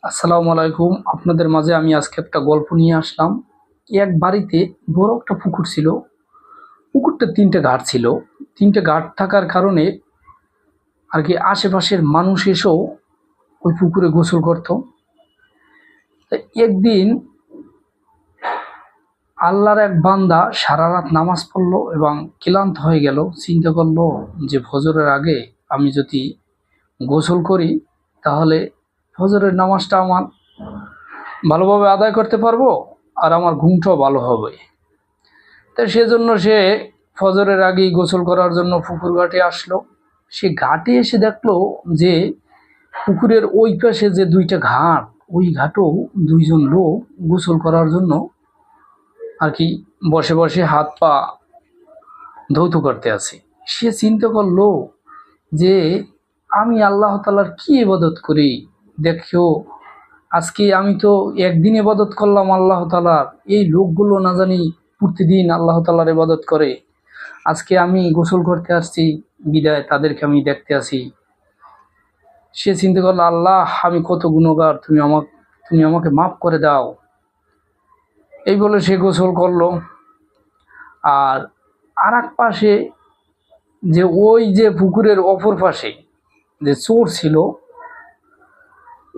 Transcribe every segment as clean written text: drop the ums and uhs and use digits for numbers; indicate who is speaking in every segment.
Speaker 1: আসসালামু আলাইকুম। আপনাদের মাঝে আমি আজকে একটা গল্প নিয়ে আসলাম। এক বাড়িতে বড় একটা পুকুর ছিল। পুকুরটা ৩ টে ঘাট ছিল। ৩ টে ঘাট থাকার কারণে আর কি আশেপাশের মানুষ এসেও ওই পুকুরে গোসল করত। তা একদিন আল্লাহর এক বান্দা সারা রাত নামাজ পড়লো এবং ক্লান্ত হয়ে গেল। চিন্তা করলো যে ফজরের আগে আমি যদি গোসল করি তাহলে ফজরের নামাজটা আমার ভালোভাবে আদায় করতে পারবো আর আমার ঘুমটাও ভালো হবে। তো সেজন্য সে ফজরের আগেই গোসল করার জন্য পুকুর ঘাটে আসলো। সে ঘাটে এসে দেখলো যে পুকুরের ওই পাশে যে ২টা ঘাট, ওই ঘাটেও ২জন লোক গোসল করার জন্য আর কি বসে বসে হাত পা ধৌত করতে আছে। সে চিন্তা করলো যে আমি আল্লাহ তাআলার কি ইবাদত করি, দেখো আজকে আমি তো একদিন ইবাদত করলাম আল্লাহ তাআলার, এই লোকগুলো না জানি প্রতিদিন আল্লাহ তাআলার ইবাদত করে। আজকে আমি গোসল করতে আসছি বিদায় তাদেরকে আমি দেখতে আসি। সে চিন্তা করলো, আল্লাহ আমি কত গুণগার, তুমি আমাকে মাফ করে দাও। এই বলে সে গোসল করলো। আর আর এক পাশে যে ওই যে পুকুরের অপর পাশে যে চোর ছিল,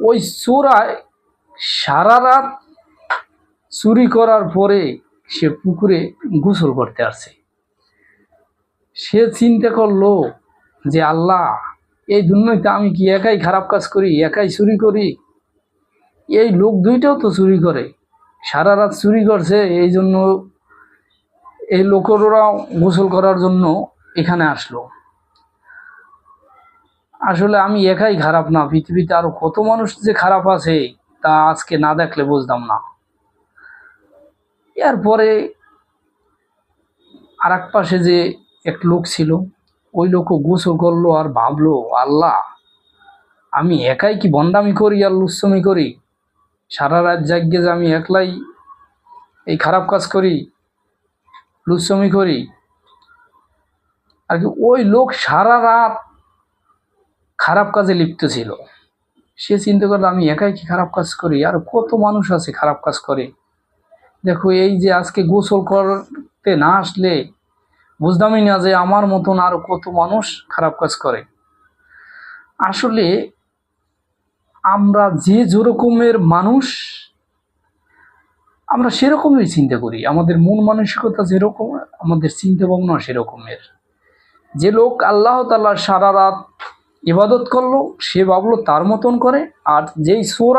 Speaker 1: ওই চোরায় সারা রাত চুরি করার পরে সে পুকুরে গোসল করতে আসছে। সে চিন্তা করলো যে আল্লাহ, এই দুনিয়াতে আমি কি একাই খারাপ কাজ করি, একাই চুরি করি? এই লোক দুইটাও তো চুরি করে, সারা রাত চুরি করছে, এই জন্য এই লোকেরাও গোসল করার জন্য এখানে আসলো। আসলে আমি একাই খারাপ না, পৃথিবীতে আরো কত মানুষ যে খারাপ আছে তা আজকে না দেখলে বুঝতাম না। এরপরে আর এক পাশে যে এক লোক ছিল, ওই লোকও গোসল করলো আর ভাবলো, আল্লাহ আমি একাই কি ভণ্ডামি করি আর লুচ্ছমি করি, সারা রাত জাগিয়ে যে আমি একলাই এই খারাপ কাজ করি, লুচ্ছমি করি। আর কি ওই লোক সারা রাত খারাপ কাজে লিপ্ত ছিল। সে চিন্তা করলো, আমি একাই কি খারাপ কাজ করি, আর কত মানুষ আছে খারাপ কাজ করে। দেখো এই যে আজকে গোসল করতে না আসলে বুঝতামই না যে আমার মতন আরো কত মানুষ খারাপ কাজ করে। আসলে আমরা যে যেরকমের মানুষ আমরা সেরকমই চিন্তা করি, আমাদের মন মানসিকতা যেরকম আমাদের চিন্তা ভাবনা সেরকমের। যে লোক আল্লাহ তাআলার সারা রাত ইবাদত করলো সে ভাবলো তার মতন করে, আর যেই চোর